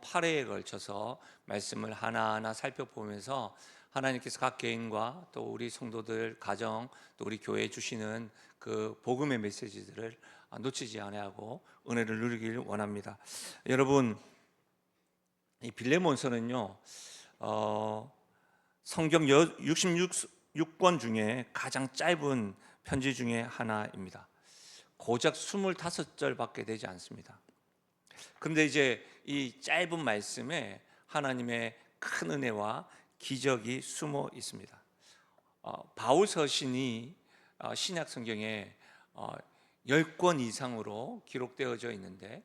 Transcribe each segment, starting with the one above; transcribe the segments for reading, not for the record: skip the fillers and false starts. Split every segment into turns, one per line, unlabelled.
8회에 걸쳐서 말씀을 하나하나 살펴보면서 하나님께서 각 개인과 또 우리 성도들 가정 또 우리 교회에 주시는 그 복음의 메시지들을 놓치지 아니하고 은혜를 누리길 원합니다. 여러분, 이 빌레몬서는요 성경 66권 중에 가장 짧은 편지 중에 하나입니다. 고작 25절밖에 되지 않습니다. 그런데 이제 이 짧은 말씀에 하나님의 큰 은혜와 기적이 숨어 있습니다. 바울 서신이 신약 성경에 10권 이상으로 기록되어져 있는데,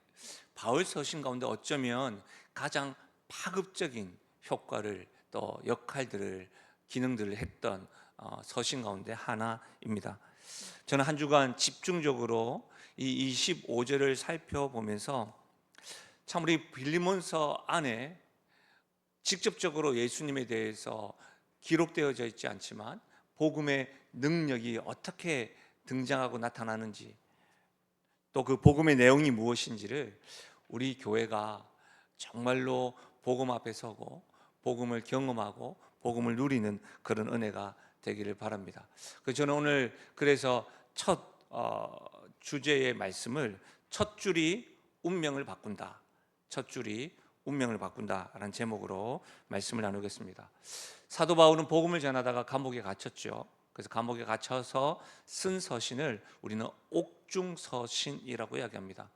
바울 서신 가운데 어쩌면 가장 파급적인 효과를 또 역할들을 기능들을 했던 서신 가운데 하나입니다. 저는 한 주간 집중적으로 이 25절을 살펴보면서 참 우리 빌레몬서 안에 직접적으로 예수님에 대해서 기록되어져 있지 않지만 복음의 능력이 어떻게 등장하고 나타나는지, 또 그 복음의 내용이 무엇인지를 우리 교회가 정말로 복음 앞에 서고 복음을 경험하고 복음을 누리는 그런 은혜가 되기를 바랍니다. 저는 오늘 그래서 첫 주제의 말씀을 첫 줄이 운명을 바꾼다, 첫 줄이 운명을 바꾼다라는 제목으로 말씀을 나누겠습니다. 사도 바울은 복음을 전하다가 감옥에 갇혔죠. 그래서 감옥에 갇혀서 쓴 서신을 우리는 옥중서신이라고 이야기합니다.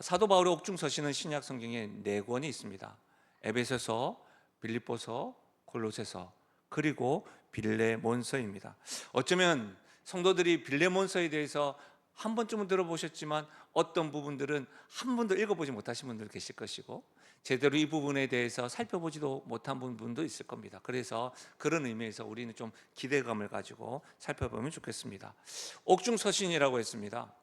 사도 바울의 옥중서신은 신약 성경에 4권이 있습니다. 에베소서, 빌립보서, 골로새서, 그리고 빌레몬서입니다. 어쩌면 성도들이 빌레몬서에 대해서 한 번쯤은 들어보셨지만 어떤 부분들은 한 번도 읽어보지 못하신 분들 계실 것이고, 제대로 이 부분에 대해서 살펴보지도 못한 분도 있을 겁니다. 그래서 그런 의미에서 우리는 좀 기대감을 가지고 살펴보면 좋겠습니다. 옥중서신이라고 했습니다.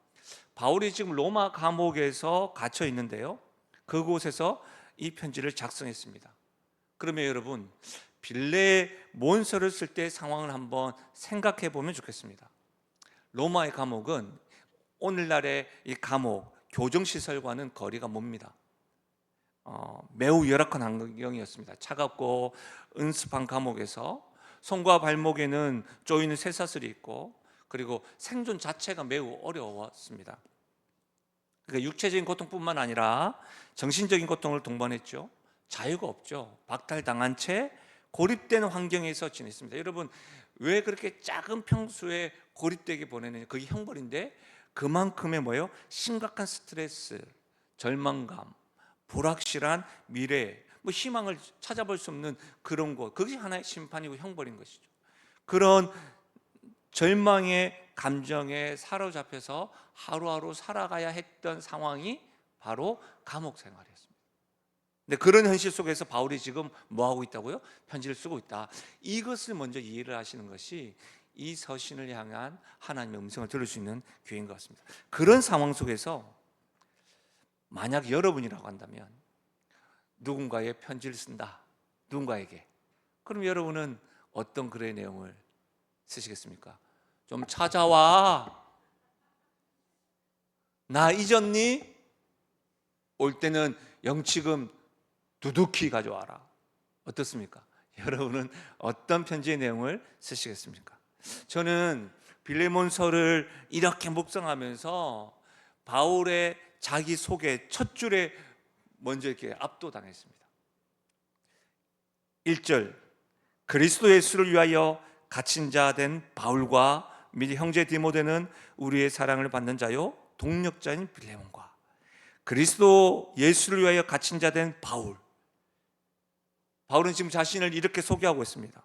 바울이 지금 로마 감옥에서 갇혀 있는데요, 그곳에서 이 편지를 작성했습니다. 그러면 여러분, 빌레몬서를 쓸 때 상황을 한번 생각해 보면 좋겠습니다. 로마의 감옥은 오늘날의 이 감옥, 교정시설과는 거리가 멉니다. 매우 열악한 환경이었습니다. 차갑고 은습한 감옥에서 손과 발목에는 조이는 쇠사슬이 있고, 그리고 생존 자체가 매우 어려웠습니다. 그러니까 육체적인 고통뿐만 아니라 정신적인 고통을 동반했죠. 자유가 없죠. 박탈당한 채 고립된 환경에서 지냈습니다. 여러분, 왜 그렇게 작은 평수에 고립되게 보내느냐? 그게 형벌인데 그만큼의 뭐예요? 심각한 스트레스, 절망감, 불확실한 미래, 희망을 찾아볼 수 없는 그런 것, 그것이 하나의 심판이고 형벌인 것이죠. 그런 절망의 감정에 사로잡혀서 하루하루 살아가야 했던 상황이 바로 감옥 생활이었습니다. 근데 그런 현실 속에서 바울이 지금 뭐 하고 있다고요? 편지를 쓰고 있다. 이것을 먼저 이해를 하시는 것이 이 서신을 향한 하나님의 음성을 들을 수 있는 교회인 것 같습니다. 그런 상황 속에서 만약 여러분이라고 한다면 누군가의 편지를 쓴다, 누군가에게, 그럼 여러분은 어떤 글의 내용을 쓰시겠습니까? 좀 찾아와, 나 잊었니? 올 때는 영치금 두둑히 가져와라. 어떻습니까? 여러분은 어떤 편지의 내용을 쓰시겠습니까? 저는 빌레몬서를 이렇게 묵상하면서 바울의 자기 소개 첫 줄에 먼저 이렇게 압도당했습니다. 1절, 그리스도 예수를 위하여 갇힌 자 된 바울과 및 형제 디모데는 우리의 사랑을 받는 자요 동력자인 빌레몬과, 그리스도 예수를 위하여 갇힌 자 된 바울은 지금 자신을 이렇게 소개하고 있습니다.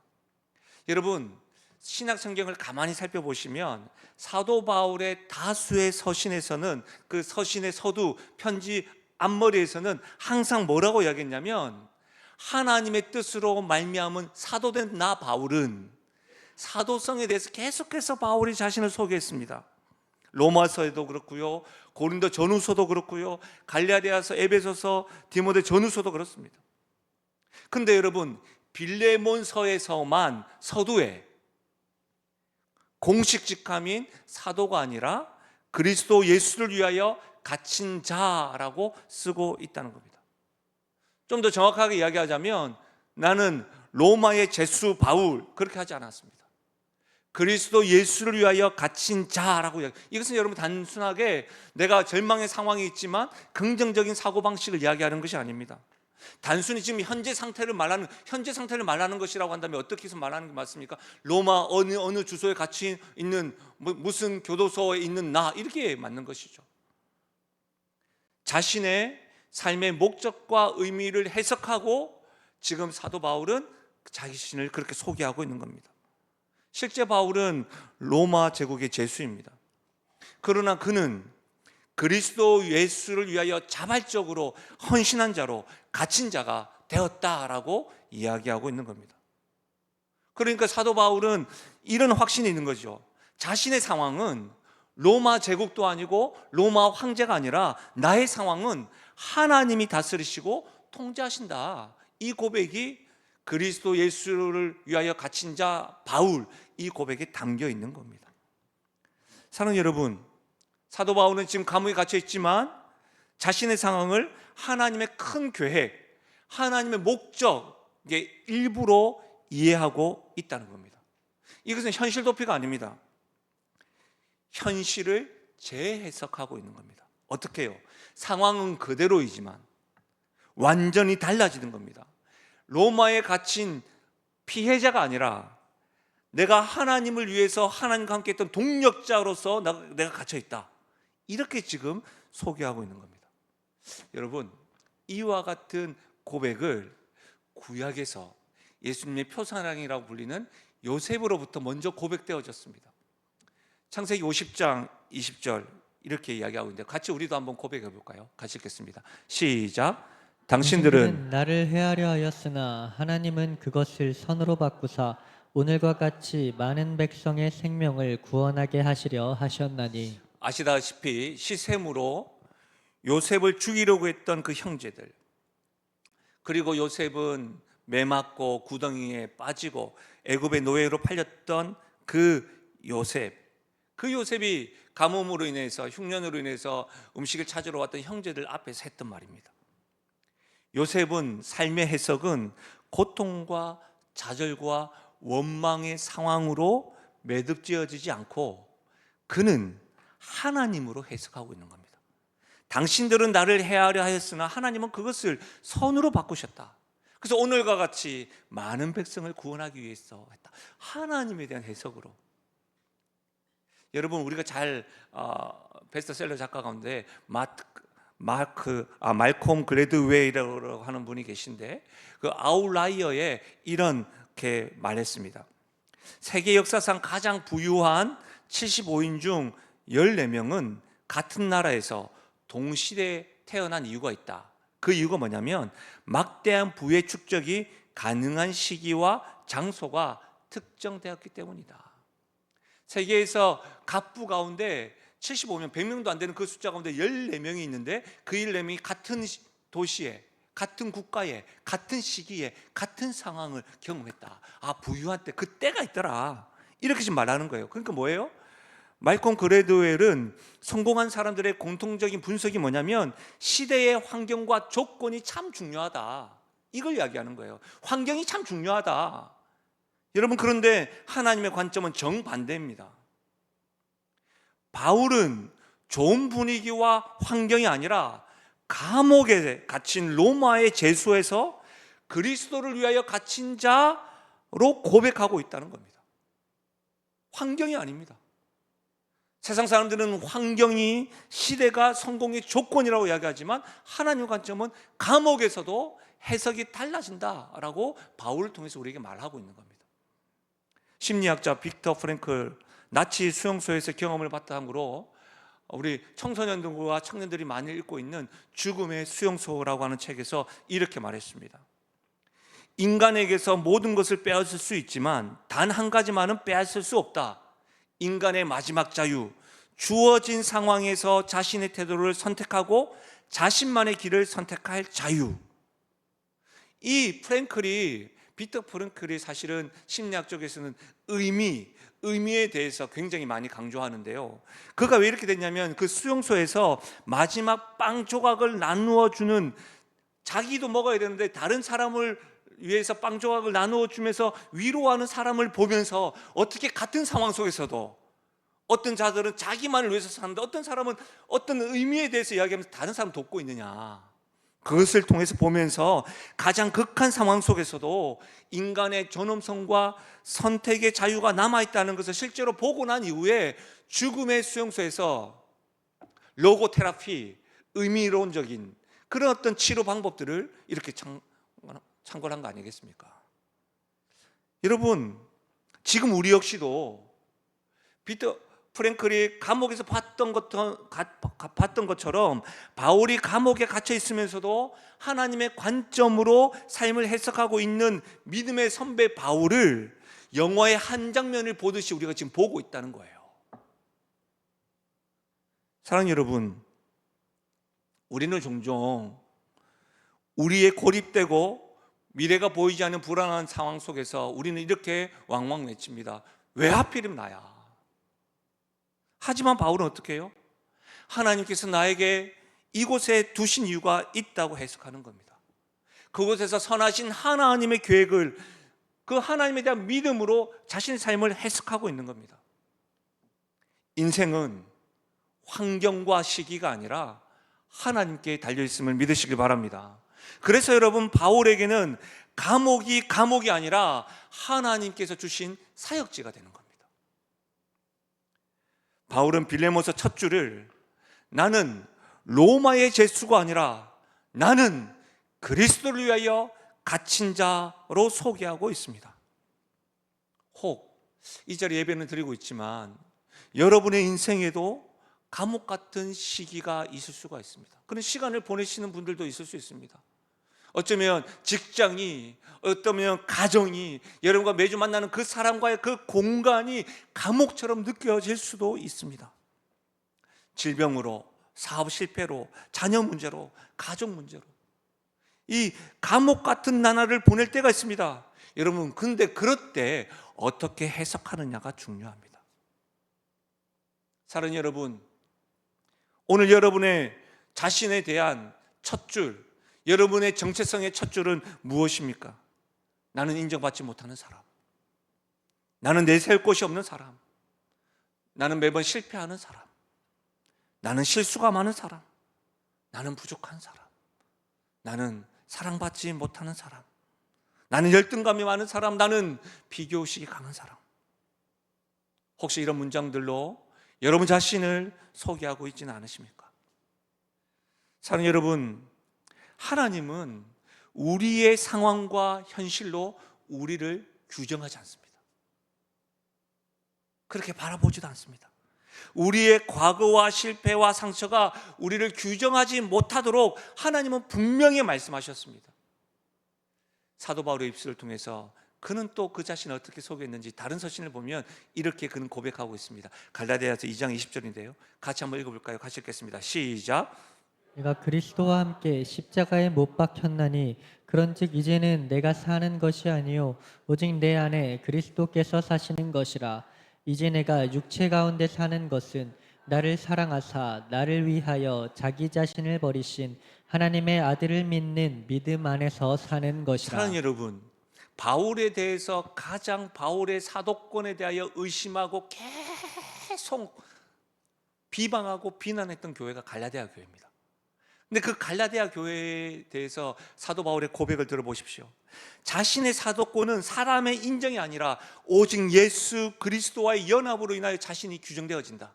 여러분, 신약 성경을 가만히 살펴보시면 사도 바울의 다수의 서신에서는, 그 서신의 서두 편지 앞머리에서는 항상 뭐라고 이야기했냐면, 하나님의 뜻으로 말미암은 사도된 나 바울은, 사도성에 대해서 계속해서 바울이 자신을 소개했습니다. 로마서에도 그렇고요, 고린도 전후서도 그렇고요, 갈라디아서, 에베소서, 디모데 전후서도 그렇습니다. 근데 여러분, 빌레몬서에서만 서두에 공식 직함인 사도가 아니라 그리스도 예수를 위하여 갇힌 자라고 쓰고 있다는 겁니다. 좀 더 정확하게 이야기하자면 나는 로마의 죄수 바울 그렇게 하지 않았습니다. 그리스도 예수를 위하여 갇힌 자라고 이것은 여러분 단순하게 내가 절망의 상황이 있지만 긍정적인 사고방식을 이야기하는 것이 아닙니다. 단순히 지금 현재 상태를 말하는 것이라고 한다면 어떻게 해서 말하는 게 맞습니까? 로마 어느 주소에 갇혀 있는 무슨 교도소에 있는 나 이렇게 맞는 것이죠. 자신의 삶의 목적과 의미를 해석하고 지금 사도 바울은 자기 자신을 그렇게 소개하고 있는 겁니다. 실제 바울은 로마 제국의 죄수입니다. 그러나 그는 그리스도 예수를 위하여 자발적으로 헌신한 자로 갇힌 자가 되었다라고 이야기하고 있는 겁니다. 그러니까 사도 바울은 이런 확신이 있는 거죠. 자신의 상황은 로마 제국도 아니고 로마 황제가 아니라 나의 상황은 하나님이 다스리시고 통제하신다. 이 고백이 그리스도 예수를 위하여 갇힌 자 바울 이 고백에 담겨 있는 겁니다. 사랑하는 여러분, 사도 바울은 지금 감옥에 갇혀 있지만 자신의 상황을 하나님의 큰 계획, 하나님의 목적의 일부로 이해하고 있다는 겁니다. 이것은 현실 도피가 아닙니다. 현실을 재해석하고 있는 겁니다. 어떻게 해요? 상황은 그대로이지만 완전히 달라지는 겁니다. 로마에 갇힌 피해자가 아니라 내가 하나님을 위해서 하나님과 함께 했던 동력자로서 내가 갇혀 있다. 이렇게 지금 소개하고 있는 겁니다. 여러분, 이와 같은 고백을 구약에서 예수님의 표사랑이라고 불리는 요셉으로부터 먼저 고백되어졌습니다. 창세기 50장 20절 이렇게 이야기하고 있는데 같이 우리도 한번 고백해 볼까요? 같이 읽겠습니다. 시작. 당신들은
나를 헤아려 하였으나 하나님은 그것을 선으로 바꾸사 오늘과 같이 많은 백성의 생명을 구원하게 하시려 하셨나니.
아시다시피 시셈으로 요셉을 죽이려고 했던 그 형제들, 그리고 요셉은 매맞고 구덩이에 빠지고 애굽의 노예로 팔렸던 그 요셉이 가뭄으로 인해서 흉년으로 인해서 음식을 찾으러 왔던 형제들 앞에서 했던 말입니다. 요셉은 삶의 해석은 고통과 좌절과 원망의 상황으로 매듭지어지지 않고 그는 하나님으로 해석하고 있는 겁니다. 당신들은 나를 헤아려 하였으나 하나님은 그것을 선으로 바꾸셨다. 그래서 오늘과 같이 많은 백성을 구원하기 위해서 했다. 하나님에 대한 해석으로. 여러분, 우리가 잘 베스트셀러 작가 가운데 말콤 글래드웨이라고 하는 분이 계신데 그 아웃라이어에 이렇게 말했습니다. 세계 역사상 가장 부유한 75인 중 14명은 같은 나라에서 동시대에 태어난 이유가 있다. 그 이유가 뭐냐면 막대한 부의 축적이 가능한 시기와 장소가 특정되었기 때문이다. 세계에서 갑부 가운데 75명, 100명도 안 되는 그 숫자 가운데 14명이 있는데 그 14명이 같은 도시에, 같은 국가에, 같은 시기에, 같은 상황을 경험했다. 부유한 때 그 때가 있더라. 이렇게 지금 말하는 거예요. 그러니까 뭐예요? 말콤 그래드웰은 성공한 사람들의 공통적인 분석이 뭐냐면 시대의 환경과 조건이 참 중요하다. 이걸 이야기하는 거예요. 환경이 참 중요하다. 여러분, 그런데 하나님의 관점은 정반대입니다. 바울은 좋은 분위기와 환경이 아니라 감옥에 갇힌 로마의 죄수에서 그리스도를 위하여 갇힌 자로 고백하고 있다는 겁니다. 환경이 아닙니다. 세상 사람들은 환경이 시대가 성공의 조건이라고 이야기하지만 하나님의 관점은 감옥에서도 해석이 달라진다라고 바울을 통해서 우리에게 말하고 있는 겁니다. 심리학자 빅터 프랭클 나치 수용소에서 경험을 바탕으로 우리 청소년들과 청년들이 많이 읽고 있는 죽음의 수용소라고 하는 책에서 이렇게 말했습니다. 인간에게서 모든 것을 빼앗을 수 있지만 단 한 가지만은 빼앗을 수 없다. 인간의 마지막 자유, 주어진 상황에서 자신의 태도를 선택하고 자신만의 길을 선택할 자유. 이 빅터 프랭클이 사실은 심리학 쪽에서는 의미에 대해서 굉장히 많이 강조하는데요. 그가 왜 이렇게 됐냐면 그 수용소에서 마지막 빵 조각을 나누어 주는 자기도 먹어야 되는데 다른 사람을 위해서 빵 조각을 나누어 주면서 위로하는 사람을 보면서 어떻게 같은 상황 속에서도 어떤 자들은 자기만을 위해서 사는데 어떤 사람은 어떤 의미에 대해서 이야기하면서 다른 사람 돕고 있느냐, 그것을 통해서 보면서 가장 극한 상황 속에서도 인간의 존엄성과 선택의 자유가 남아있다는 것을 실제로 보고 난 이후에 죽음의 수용소에서 로고 테라피, 의미론적인 그런 어떤 치료 방법들을 이렇게 참고를 한 거 아니겠습니까? 여러분, 지금 우리 역시도 비터 프랭클이 감옥에서 봤던 것처럼 바울이 감옥에 갇혀 있으면서도 하나님의 관점으로 삶을 해석하고 있는 믿음의 선배 바울을 영화의 한 장면을 보듯이 우리가 지금 보고 있다는 거예요. 사랑하는 여러분, 우리는 종종 우리의 고립되고 미래가 보이지 않는 불안한 상황 속에서 우리는 이렇게 왕왕 외칩니다. 왜 하필이면 나야? 하지만 바울은 어떻게 해요? 하나님께서 나에게 이곳에 두신 이유가 있다고 해석하는 겁니다. 그곳에서 선하신 하나님의 계획을, 그 하나님에 대한 믿음으로 자신의 삶을 해석하고 있는 겁니다. 인생은 환경과 시기가 아니라 하나님께 달려있음을 믿으시길 바랍니다. 그래서 여러분, 바울에게는 감옥이 아니라 하나님께서 주신 사역지가 되는 겁니다. 바울은 빌레몬서 첫 줄을 나는 로마의 죄수가 아니라 나는 그리스도를 위하여 갇힌 자로 소개하고 있습니다. 혹 이 자리 예배는 드리고 있지만 여러분의 인생에도 감옥 같은 시기가 있을 수가 있습니다. 그런 시간을 보내시는 분들도 있을 수 있습니다. 어쩌면 직장이, 어쩌면 가정이, 여러분과 매주 만나는 그 사람과의 그 공간이 감옥처럼 느껴질 수도 있습니다. 질병으로, 사업 실패로, 자녀 문제로, 가족 문제로 이 감옥 같은 나날을 보낼 때가 있습니다. 여러분, 근데 그럴 때 어떻게 해석하느냐가 중요합니다. 사랑하는 여러분, 오늘 여러분의 자신에 대한 첫 줄, 여러분의 정체성의 첫 줄은 무엇입니까? 나는 인정받지 못하는 사람, 나는 내세울 곳이 없는 사람, 나는 매번 실패하는 사람, 나는 실수가 많은 사람, 나는 부족한 사람, 나는 사랑받지 못하는 사람, 나는 열등감이 많은 사람, 나는 비교의식이 강한 사람. 혹시 이런 문장들로 여러분 자신을 소개하고 있지는 않으십니까? 사랑하는 여러분, 하나님은 우리의 상황과 현실로 우리를 규정하지 않습니다. 그렇게 바라보지도 않습니다. 우리의 과거와 실패와 상처가 우리를 규정하지 못하도록 하나님은 분명히 말씀하셨습니다. 사도 바울의 입술을 통해서 그는 또 그 자신을 어떻게 소개했는지 다른 서신을 보면 이렇게 그는 고백하고 있습니다. 갈라디아서 2장 20절인데요. 같이 한번 읽어볼까요? 같이 읽겠습니다. 시작.
내가 그리스도와 함께 십자가에 못 박혔나니 그런즉 이제는 내가 사는 것이 아니요 오직 내 안에 그리스도께서 사시는 것이라. 이제 내가 육체 가운데 사는 것은 나를 사랑하사 나를 위하여 자기 자신을 버리신 하나님의 아들을 믿는 믿음 안에서 사는 것이라.
사랑하는 여러분, 바울에 대해서 가장 바울의 사도권에 대하여 의심하고 계속 비방하고 비난했던 교회가 갈라디아 교회입니다. 근데 그 갈라디아 교회에 대해서 사도 바울의 고백을 들어보십시오. 자신의 사도권은 사람의 인정이 아니라 오직 예수 그리스도와의 연합으로 인하여 자신이 규정되어진다.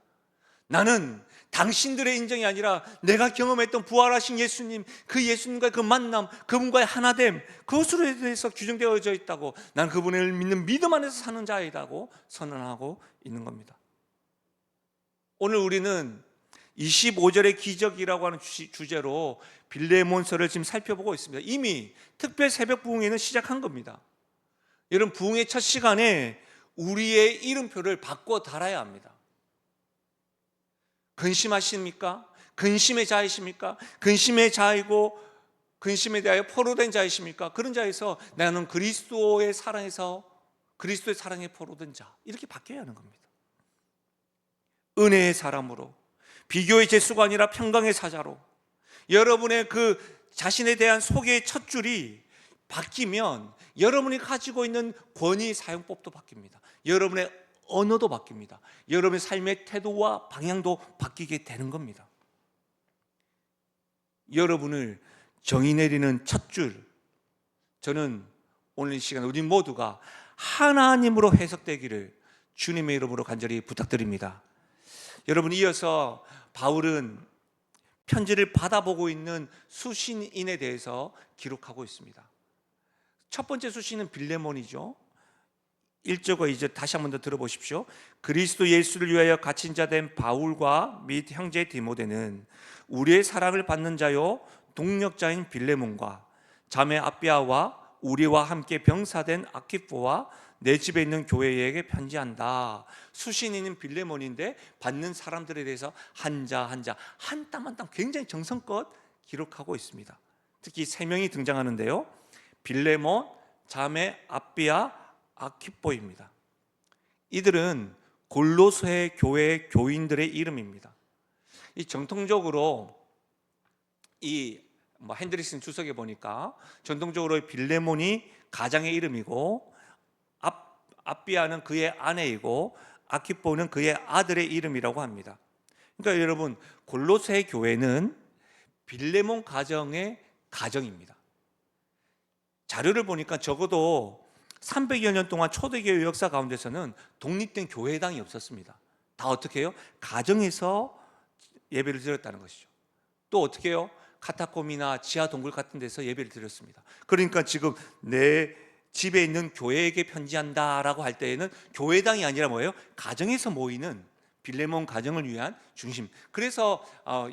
나는 당신들의 인정이 아니라 내가 경험했던 부활하신 예수님, 그 예수님과의 그 만남, 그분과의 하나됨, 그것으로 대해서 규정되어져 있다고, 난 그분을 믿는 믿음 안에서 사는 자이라고 선언하고 있는 겁니다. 오늘 우리는 25절의 기적이라고 하는 주제로 빌레몬서를 지금 살펴보고 있습니다. 이미 특별 새벽 부흥회는 시작한 겁니다. 여러분, 부흥의 첫 시간에 우리의 이름표를 바꿔 달아야 합니다. 근심하십니까? 근심의 자이십니까? 근심의 자이고 근심에 대하여 포로된 자이십니까? 그런 자에서 나는 그리스도의 사랑에서 그리스도의 사랑에 포로된 자, 이렇게 바뀌어야 하는 겁니다. 은혜의 사람으로, 비교의 제수가 아니라 평강의 사자로, 여러분의 그 자신에 대한 소개의 첫 줄이 바뀌면 여러분이 가지고 있는 권위 사용법도 바뀝니다. 여러분의 언어도 바뀝니다. 여러분의 삶의 태도와 방향도 바뀌게 되는 겁니다. 여러분을 정의 내리는 첫 줄, 저는 오늘 이 시간 우리 모두가 하나님으로 해석되기를 주님의 이름으로 간절히 부탁드립니다. 여러분, 이어서 바울은 편지를 받아보고 있는 수신인에 대해서 기록하고 있습니다. 첫 번째 수신은 빌레몬이죠. 1절과 2절 다시 한 번 더 들어보십시오. 그리스도 예수를 위하여 갇힌 자 된 바울과 및 형제 디모데는 우리의 사랑을 받는 자요 동력자인 빌레몬과 자매 아비아와 우리와 함께 병사된 아키포와 내 집에 있는 교회에게 편지한다. 수신인은 빌레몬인데 받는 사람들에 대해서 한자 한 땀 한 땀 굉장히 정성껏 기록하고 있습니다. 특히 세 명이 등장하는데요, 빌레몬, 자매 아비아, 아키포입니다. 이들은 골로새 교회의 교인들의 이름입니다. 이 정통적으로 핸드리슨 주석에 보니까 전통적으로 빌레몬이 가장의 이름이고 아비아는 그의 아내이고 아키포는 그의 아들의 이름이라고 합니다. 그러니까 여러분, 골로새 교회는 빌레몬 가정의 가정입니다. 자료를 보니까 적어도 300여 년 동안 초대교회 역사 가운데서는 독립된 교회당이 없었습니다. 다 어떻게 해요? 가정에서 예배를 드렸다는 것이죠. 또 어떻게 해요? 카타콤이나 지하 동굴 같은 데서 예배를 드렸습니다. 그러니까 지금 내 집에 있는 교회에게 편지한다라고 할 때에는 교회당이 아니라 뭐예요? 가정에서 모이는 빌레몬 가정을 위한 중심. 그래서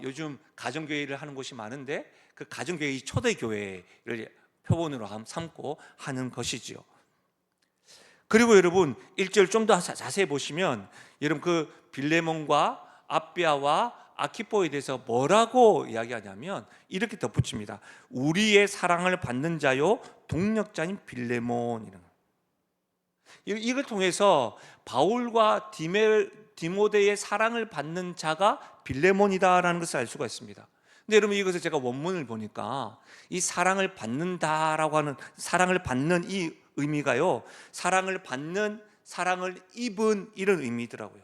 요즘 가정교회를 하는 곳이 많은데 그 가정교회의 초대교회를 표본으로 삼고 하는 것이지요. 그리고 여러분, 1절 좀 더 자세히 보시면 여러분 그 빌레몬과 아비아와 아키포에 대해서 뭐라고 이야기하냐면 이렇게 덧붙입니다. 우리의 사랑을 받는 자요 동력자인 빌레몬이라는 거예요. 이걸 통해서 바울과 디모데의 사랑을 받는 자가 빌레몬이다라는 것을 알 수가 있습니다. 근데 여러분, 이것을 제가 원문을 보니까 이 사랑을 받는다라고 하는, 사랑을 받는 이 의미가요, 사랑을 받는, 사랑을 입은 이런 의미더라고요.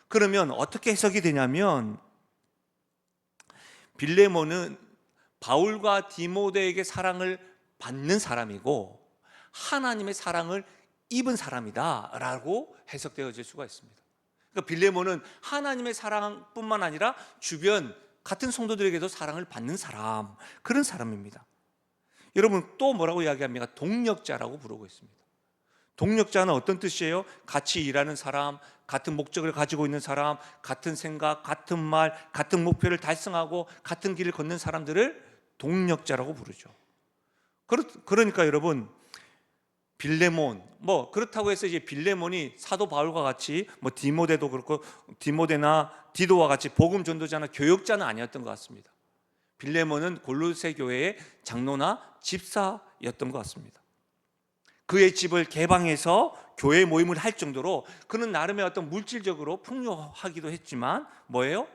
그러면 어떻게 해석이 되냐면 빌레몬은 바울과 디모데에게 사랑을 받는 사람이고 하나님의 사랑을 입은 사람이다라고 해석되어질 수가 있습니다. 그러니까 빌레몬은 하나님의 사랑뿐만 아니라 주변 같은 성도들에게도 사랑을 받는 사람, 그런 사람입니다. 여러분, 또 뭐라고 이야기합니까? 동력자라고 부르고 있습니다. 동력자는 어떤 뜻이에요? 같이 일하는 사람, 같은 목적을 가지고 있는 사람, 같은 생각, 같은 말, 같은 목표를 달성하고 같은 길을 걷는 사람들을 동력자라고 부르죠. 그러니까 여러분, 빌레몬, 그렇다고 해서 이제 빌레몬이 사도 바울과 같이 디모데도 그렇고 디모데나 디도와 같이 복음 전도자나 교역자는 아니었던 것 같습니다. 빌레몬은 골로새 교회의 장로나 집사였던 것 같습니다. 그의 집을 개방해서 교회 모임을 할 정도로 그는 나름의 어떤 물질적으로 풍요하기도 했지만 뭐예요?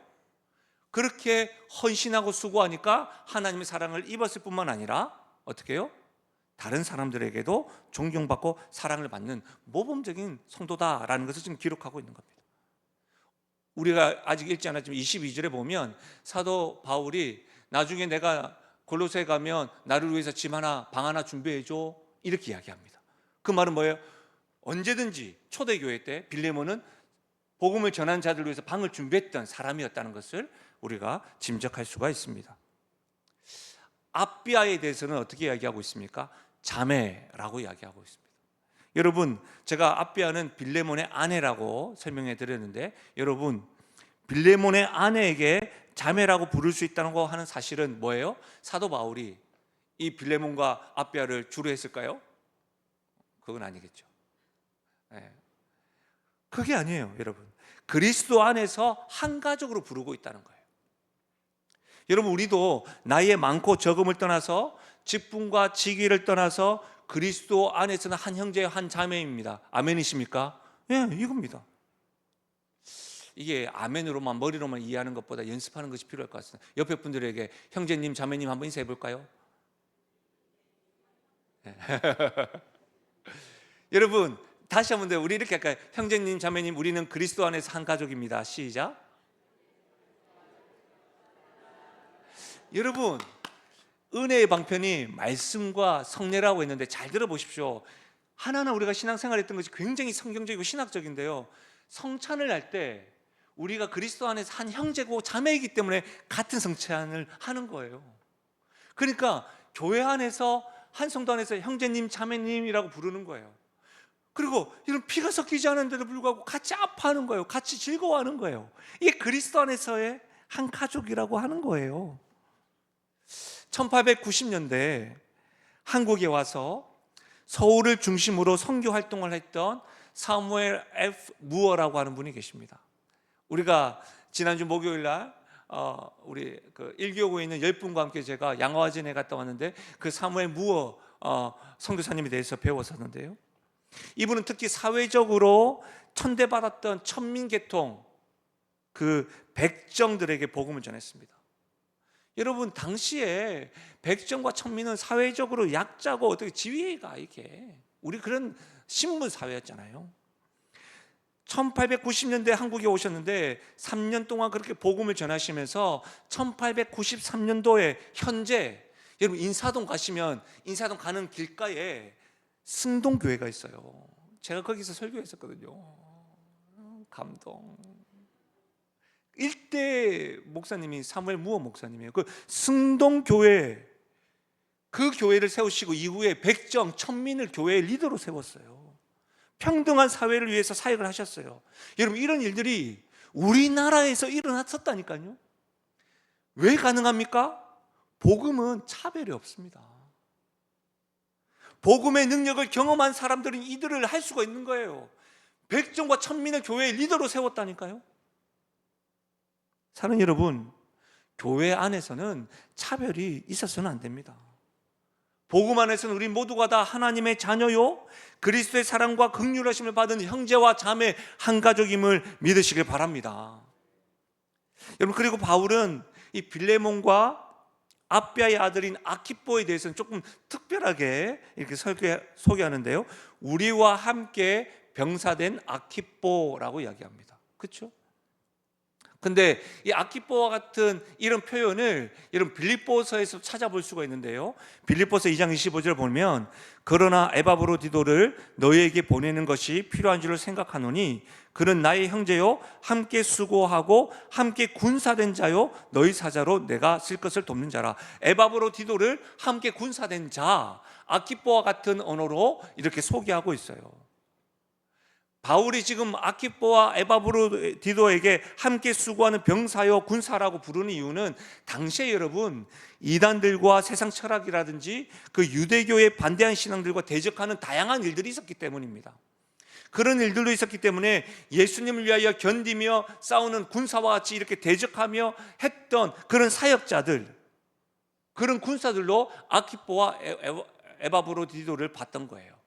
그렇게 헌신하고 수고하니까 하나님의 사랑을 입었을 뿐만 아니라 어떻게 해요? 다른 사람들에게도 존경받고 사랑을 받는 모범적인 성도다라는 것을 지금 기록하고 있는 겁니다. 우리가 아직 읽지 않았지만 22절에 보면 사도 바울이 나중에 내가 골로새 가면 나를 위해서 방 하나 준비해줘, 이렇게 이야기합니다. 그 말은 뭐예요? 언제든지 초대교회 때 빌레몬은 복음을 전하는 자들을 위해서 방을 준비했던 사람이었다는 것을 우리가 짐작할 수가 있습니다. 아비아에 대해서는 어떻게 이야기하고 있습니까? 자매라고 이야기하고 있습니다. 여러분, 제가 아비아는 빌레몬의 아내라고 설명해 드렸는데 여러분, 빌레몬의 아내에게 자매라고 부를 수 있다는 거 하는 사실은 뭐예요? 사도 바울이 이 빌레몬과 아비아를 주로 했을까요? 그건 아니겠죠. 그게 아니에요, 여러분. 그리스도 안에서 한 가족으로 부르고 있다는 거예요. 여러분, 우리도 나이의 많고 적음을 떠나서 직분과 직위를 떠나서 그리스도 안에서는 한 형제 한 자매입니다. 아멘이십니까? 예, 이겁니다. 이게 아멘으로만 머리로만 이해하는 것보다 연습하는 것이 필요할 것 같습니다. 옆에 분들에게 형제님, 자매님 한번 인사해 볼까요? 여러분 다시 한번 더 우리 이렇게 할까요? 형제님, 자매님, 우리는 그리스도 안에서 한 가족입니다. 시작. 여러분 은혜의 방편이 말씀과 성례라고 했는데 잘 들어보십시오. 하나는 우리가 신앙생활했던 것이 굉장히 성경적이고 신학적인데요, 성찬을 할 때 우리가 그리스도 안에서 한 형제고 자매이기 때문에 같은 성찬을 하는 거예요. 그러니까 교회 안에서 한 성도 안에서 형제님, 자매님이라고 부르는 거예요. 그리고 이런 피가 섞이지 않은데도 불구하고 같이 아파하는 거예요. 같이 즐거워하는 거예요. 이게 그리스도 안에서의 한 가족이라고 하는 거예요. 1890년대 한국에 와서 서울을 중심으로 선교 활동을 했던 사무엘 F. 무어라고 하는 분이 계십니다. 우리가 지난주 목요일 날 우리 그 일교구에 있는 10분과 함께 제가 양화진에 갔다 왔는데 그 사무엘 무어 선교사님에 대해서 배웠었는데요, 이분은 특히 사회적으로 천대받았던 천민계통 그 백정들에게 복음을 전했습니다. 여러분 당시에 백정과 천민은 사회적으로 약자고 어떻게 지위가 이게 우리 그런 신분 사회였잖아요. 1890년대 한국에 오셨는데 3년 동안 그렇게 복음을 전하시면서 1893년도에 현재 여러분 인사동 가시면 인사동 가는 길가에 승동교회가 있어요. 제가 거기서 설교했었거든요. 감동. 일대 목사님이 사무엘 무어 목사님이에요. 그 승동교회, 그 교회를 세우시고 이후에 백정, 천민을 교회의 리더로 세웠어요. 평등한 사회를 위해서 사역을 하셨어요. 여러분 이런 일들이 우리나라에서 일어났었다니까요. 왜 가능합니까? 복음은 차별이 없습니다. 복음의 능력을 경험한 사람들은 이들을 할 수가 있는 거예요. 백정과 천민을 교회의 리더로 세웠다니까요. 사랑하는 여러분, 교회 안에서는 차별이 있어서는 안 됩니다. 복음 안에서는 우리 모두가 다 하나님의 자녀요, 그리스도의 사랑과 긍휼하심을 받은 형제와 자매 한 가족임을 믿으시길 바랍니다. 여러분 그리고 바울은 이 빌레몬과 아비아의 아들인 아키뽀에 대해서는 조금 특별하게 이렇게 소개하는데요, 우리와 함께 병사된 아키뽀라고 이야기합니다. 그렇죠? 근데 이 아키뽀와 같은 이런 표현을 여러분 빌립보서에서 찾아볼 수가 있는데요, 빌립보서 2장 25절 보면 그러나 에바브로디도를 너희에게 보내는 것이 필요한 줄을 생각하노니 그는 나의 형제요 함께 수고하고 함께 군사된 자요 너희 사자로 내가 쓸 것을 돕는 자라. 에바브로디도를 함께 군사된 자, 아키뽀와 같은 언어로 이렇게 소개하고 있어요. 바울이 지금 아키뽀와 에바브로디도에게 함께 수고하는 병사요 군사라고 부르는 이유는 당시에 여러분 이단들과 세상 철학이라든지 그 유대교에 반대한 신앙들과 대적하는 다양한 일들이 있었기 때문입니다. 그런 일들도 있었기 때문에 예수님을 위하여 견디며 싸우는 군사와 같이 이렇게 대적하며 했던 그런 사역자들, 그런 군사들로 아키뽀와 에바브로디도를 봤던 거예요.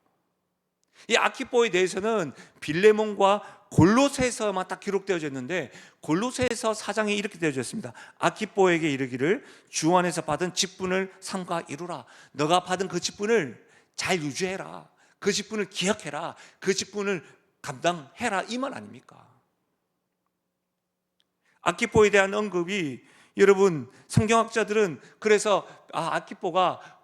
이 아키뽀에 대해서는 빌레몬과 골로새서만 딱 기록되어져 있는데 골로새서 4장에 이렇게 되어져 있습니다. 아키뽀에게 이르기를 주 안에서 받은 직분을 삼가 이루라. 너가 받은 그 직분을 잘 유지해라. 그 직분을 기억해라. 그 직분을 감당해라. 이 말 아닙니까? 아키뽀에 대한 언급이 여러분 성경학자들은 그래서 아키뽀가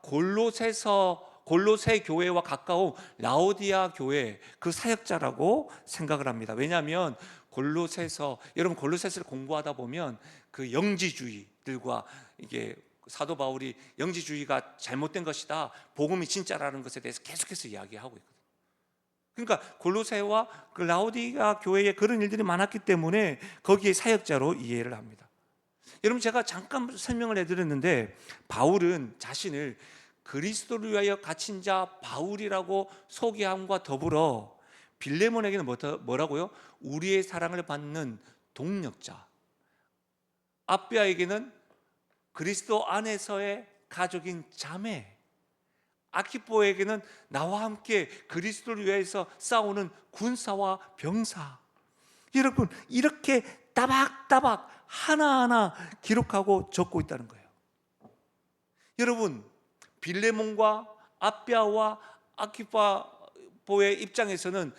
골로새 교회와 가까운 라오디아 교회 그 사역자라고 생각을 합니다. 왜냐하면 골로새서, 여러분 골로새서를 공부하다 보면 그 영지주의들과 이게 사도 바울이 영지주의가 잘못된 것이다, 복음이 진짜라는 것에 대해서 계속해서 이야기하고 있거든요. 그러니까 골로새와 그 라오디아 교회에 그런 일들이 많았기 때문에 거기에 사역자로 이해를 합니다. 여러분 제가 잠깐 설명을 해드렸는데 바울은 자신을 그리스도를 위하여 갇힌 자 바울이라고 소개함과 더불어 빌레몬에게는 뭐라고요? 우리의 사랑을 받는 동력자, 아비아에게는 그리스도 안에서의 가족인 자매, 아키뽀에게는 나와 함께 그리스도를 위해서 싸우는 군사와 병사, 여러분, 이렇게 따박따박 하나하나 기록하고 적고 있다는 거예요. 여러분, 빌레몬과 아비아와 아키바보의 입장에서는,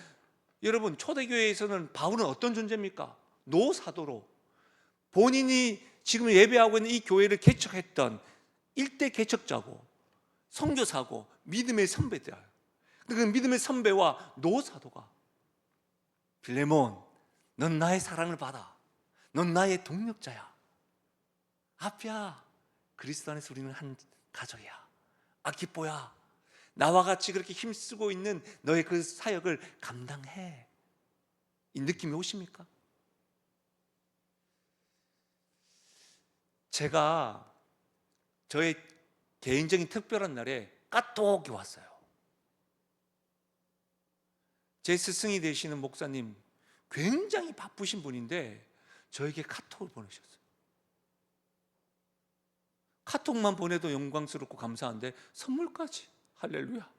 여러분, 초대교회에서는 바울은 어떤 존재입니까? 노사도로 본인이 지금 예배하고 있는 이 교회를 개척했던 일대 개척자고 선교사고 믿음의 선배들. 그 믿음의 선배와 노사도가, 빌레몬, 넌 나의 사랑을 받아. 넌 나의 동력자야. 아비야, 그리스도 안에서 우리는 한 가족이야. 아키뽀야, 나와 같이 그렇게 힘쓰고 있는 너의 그 사역을 감당해. 이 느낌이 오십니까? 제가 저의 개인적인 특별한 날에 카톡이 왔어요. 제 스승이 되시는 목사님, 굉장히 바쁘신 분인데 저에게 카톡을 보내셨어요. 카톡만 보내도 영광스럽고 감사한데 선물까지, 할렐루야.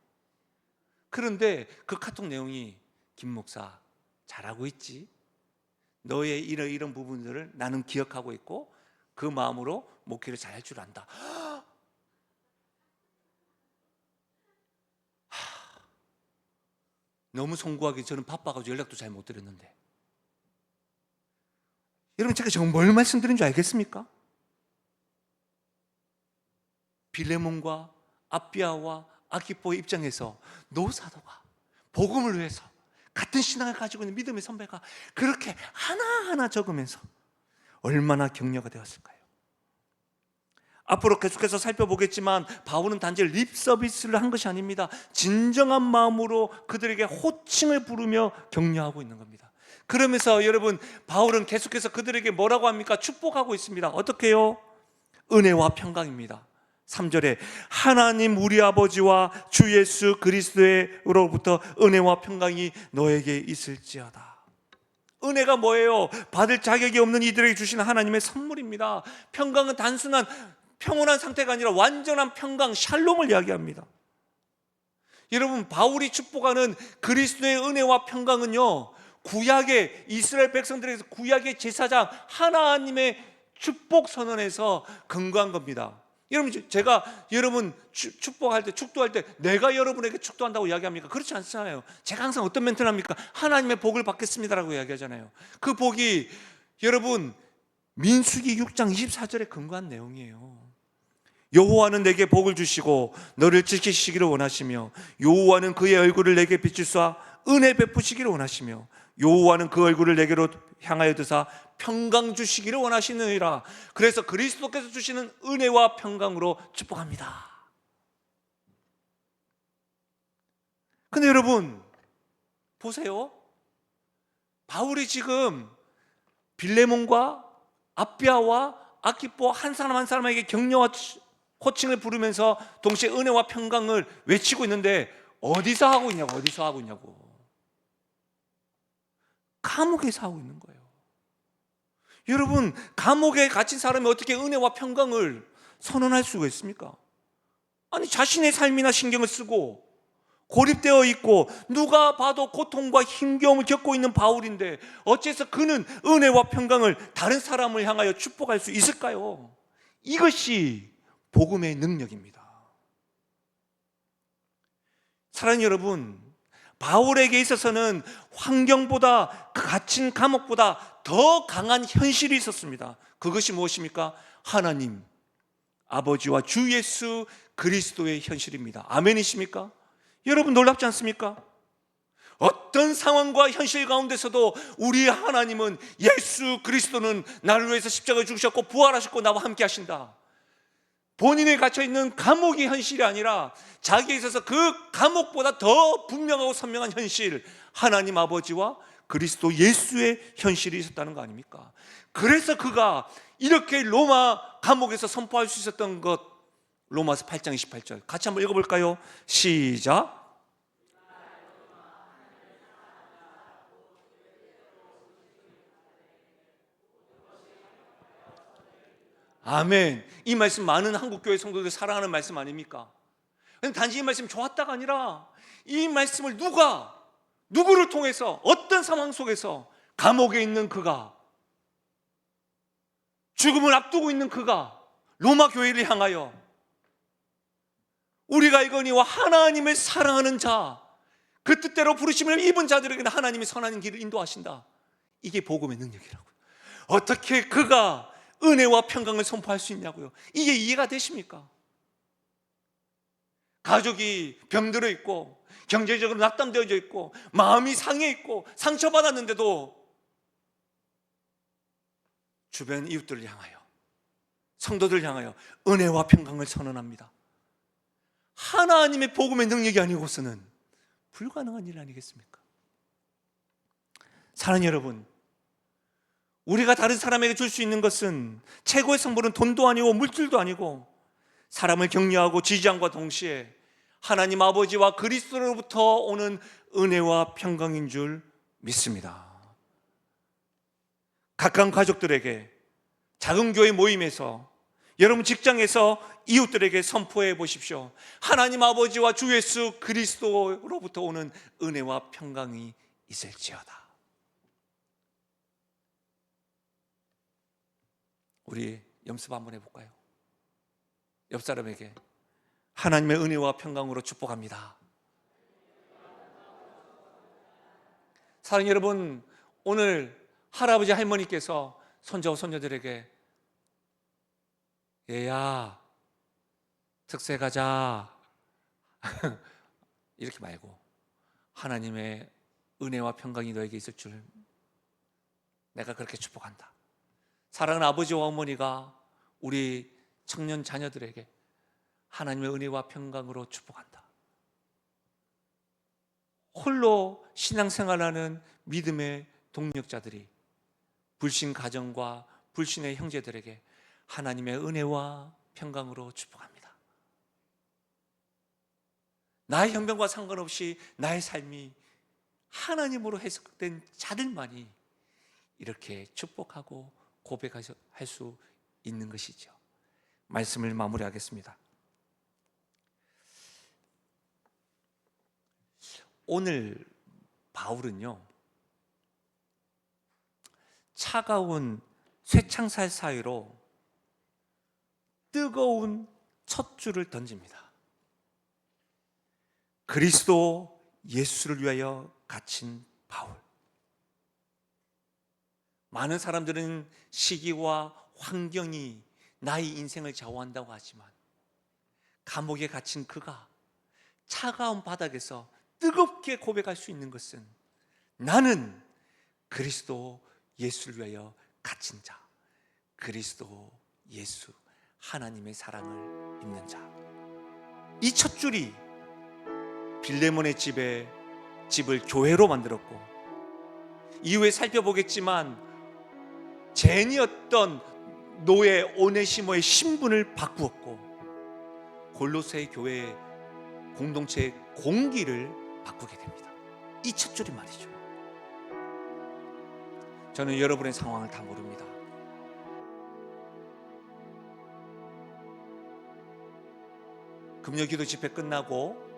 그런데 그 카톡 내용이, 김 목사 잘하고 있지? 너의 이런 부분들을 나는 기억하고 있고 그 마음으로 목회를 잘할 줄 안다. 너무 송구하게 저는 바빠가지고 연락도 잘 못 드렸는데, 여러분, 제가 지금 뭘 말씀드린 줄 알겠습니까? 빌레몬과 아비아와 아키포의 입장에서 노사도가 복음을 위해서 같은 신앙을 가지고 있는 믿음의 선배가 그렇게 하나하나 적으면서 얼마나 격려가 되었을까요? 앞으로 계속해서 살펴보겠지만 바울은 단지 립 서비스를 한 것이 아닙니다. 진정한 마음으로 그들에게 호칭을 부르며 격려하고 있는 겁니다. 그러면서 여러분, 바울은 계속해서 그들에게 뭐라고 합니까? 축복하고 있습니다. 어떻게 해요? 은혜와 평강입니다. 3절에 하나님 우리 아버지와 주 예수 그리스도로부터 은혜와 평강이 너에게 있을지어다. 은혜가 뭐예요? 받을 자격이 없는 이들에게 주시는 하나님의 선물입니다. 평강은 단순한 평온한 상태가 아니라 완전한 평강, 샬롬을 이야기합니다. 여러분, 바울이 축복하는 그리스도의 은혜와 평강은요, 구약의 이스라엘 백성들에게서 구약의 제사장 하나님의 축복 선언에서 근거한 겁니다. 여러분, 제가 여러분 축복할 때, 축도할 때 내가 여러분에게 축도한다고 이야기합니까? 그렇지 않잖아요. 제가 항상 어떤 멘트를 합니까? 하나님의 복을 받겠습니다라고 이야기하잖아요. 그 복이 여러분 민수기 6장 24절에 근거한 내용이에요. 여호와는 내게 복을 주시고 너를 지키시기를 원하시며 여호와는 그의 얼굴을 내게 비추사 은혜 베푸시기를 원하시며 여호와는 그 얼굴을 내게로 향하여 드사 평강 주시기를 원하시느니라. 그래서 그리스도께서 주시는 은혜와 평강으로 축복합니다. 근데 여러분 보세요. 바울이 지금 빌레몬과 아비아와 아키포 한 사람 한 사람에게 격려와 호칭을 부르면서 동시에 은혜와 평강을 외치고 있는데 어디서 하고 있냐고, 어디서 하고 있냐고. 감옥에서 하고 있는 거예요. 여러분, 감옥에 갇힌 사람이 어떻게 은혜와 평강을 선언할 수가 있습니까? 아니, 자신의 삶이나 신경을 쓰고 고립되어 있고 누가 봐도 고통과 힘겨움을 겪고 있는 바울인데 어째서 그는 은혜와 평강을 다른 사람을 향하여 축복할 수 있을까요? 이것이 복음의 능력입니다. 사랑하는 여러분, 바울에게 있어서는 환경보다, 갇힌 감옥보다 더 강한 현실이 있었습니다. 그것이 무엇입니까? 하나님 아버지와 주 예수 그리스도의 현실입니다. 아멘이십니까? 여러분, 놀랍지 않습니까? 어떤 상황과 현실 가운데서도 우리 하나님은, 예수 그리스도는 나를 위해서 십자가에 죽으셨고 부활하셨고 나와 함께 하신다. 본인이 갇혀있는 감옥이 현실이 아니라 자기에 있어서 그 감옥보다 더 분명하고 선명한 현실, 하나님 아버지와 그리스도 예수의 현실이 있었다는 거 아닙니까? 그래서 그가 이렇게 로마 감옥에서 선포할 수 있었던 것, 로마서 8장 28절 같이 한번 읽어볼까요? 시작. 아멘. 이 말씀 많은 한국교회 성도들 사랑하는 말씀 아닙니까? 단지 이 말씀 좋았다가 아니라 이 말씀을 누구를 통해서 어떤 상황 속에서 감옥에 있는 그가, 죽음을 앞두고 있는 그가 로마 교회를 향하여 우리가 이거니와 하나님을 사랑하는 자, 그 뜻대로 부르심을 입은 자들에게는 하나님이 선한 길을 인도하신다. 이게 복음의 능력이라고요. 어떻게 그가 은혜와 평강을 선포할 수 있냐고요. 이게 이해가 되십니까? 가족이 병들어 있고 경제적으로 낙담되어져 있고 마음이 상해 있고 상처받았는데도 주변 이웃들을 향하여, 성도들을 향하여 은혜와 평강을 선언합니다. 하나님의 복음의 능력이 아니고서는 불가능한 일 아니겠습니까? 사랑하는 여러분, 우리가 다른 사람에게 줄 수 있는 것은 최고의 성분은 돈도 아니고 물질도 아니고 사람을 격려하고 지지함과 동시에 하나님 아버지와 그리스도로부터 오는 은혜와 평강인 줄 믿습니다. 가까운 가족들에게, 작은 교회 모임에서, 여러분 직장에서 이웃들에게 선포해 보십시오. 하나님 아버지와 주 예수 그리스도로부터 오는 은혜와 평강이 있을지어다. 우리 연습 한번 해볼까요? 옆 사람에게 하나님의 은혜와 평강으로 축복합니다. 사랑하는 여러분, 오늘 할아버지 할머니께서 손자와 손녀들에게 얘야 특세 가자 이렇게 말고 하나님의 은혜와 평강이 너에게 있을 줄 내가 그렇게 축복한다. 사랑하는 아버지와 어머니가 우리 청년 자녀들에게 하나님의 은혜와 평강으로 축복한다. 홀로 신앙생활하는 믿음의 동력자들이 불신 가정과 불신의 형제들에게 하나님의 은혜와 평강으로 축복합니다. 나의 형편과 상관없이 나의 삶이 하나님으로 해석된 자들만이 이렇게 축복하고 고백할 수 있는 것이죠. 말씀을 마무리하겠습니다. 오늘 바울은요, 차가운 쇠창살 사이로 뜨거운 첫 줄을 던집니다. 그리스도 예수를 위하여 갇힌 바울. 많은 사람들은 시기와 환경이 나의 인생을 좌우한다고 하지만 감옥에 갇힌 그가 차가운 바닥에서 뜨겁게 고백할 수 있는 것은 나는 그리스도 예수를 위하여 갇힌 자, 그리스도 예수 하나님의 사랑을 입는 자. 이 첫 줄이 빌레몬의 집을 교회로 만들었고, 이후에 살펴보겠지만 젠이었던 노예 오네시모의 신분을 바꾸었고, 골로새 교회의 공동체의 공기를 바꾸게 됩니다. 이 첫 줄이 말이죠. 저는 여러분의 상황을 다 모릅니다. 금요기도 집회 끝나고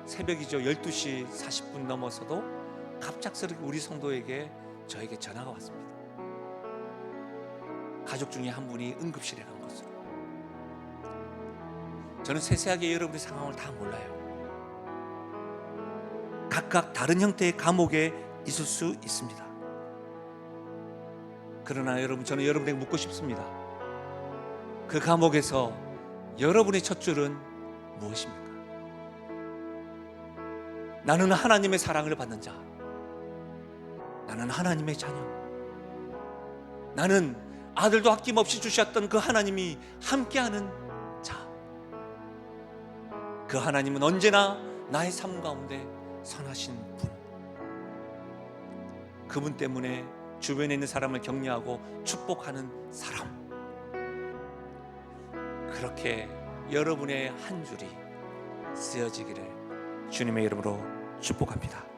새벽이죠. 12시 40분 넘어서도 갑작스럽게 우리 성도에게 저에게 전화가 왔습니다. 가족 중에 한 분이 응급실에 간 것으로. 저는 세세하게 여러분의 상황을 다 몰라요. 각각 다른 형태의 감옥에 있을 수 있습니다. 그러나 여러분, 저는 여러분에게 묻고 싶습니다. 그 감옥에서 여러분의 첫 줄은 무엇입니까? 나는 하나님의 사랑을 받는 자, 나는 하나님의 자녀, 나는 아들도 아낌없이 주셨던 그 하나님이 함께하는 자, 그 하나님은 언제나 나의 삶 가운데 선하신 분, 그분 때문에 주변에 있는 사람을 격려하고 축복하는 사람, 그렇게 여러분의 한 줄이 쓰여지기를 주님의 이름으로 축복합니다.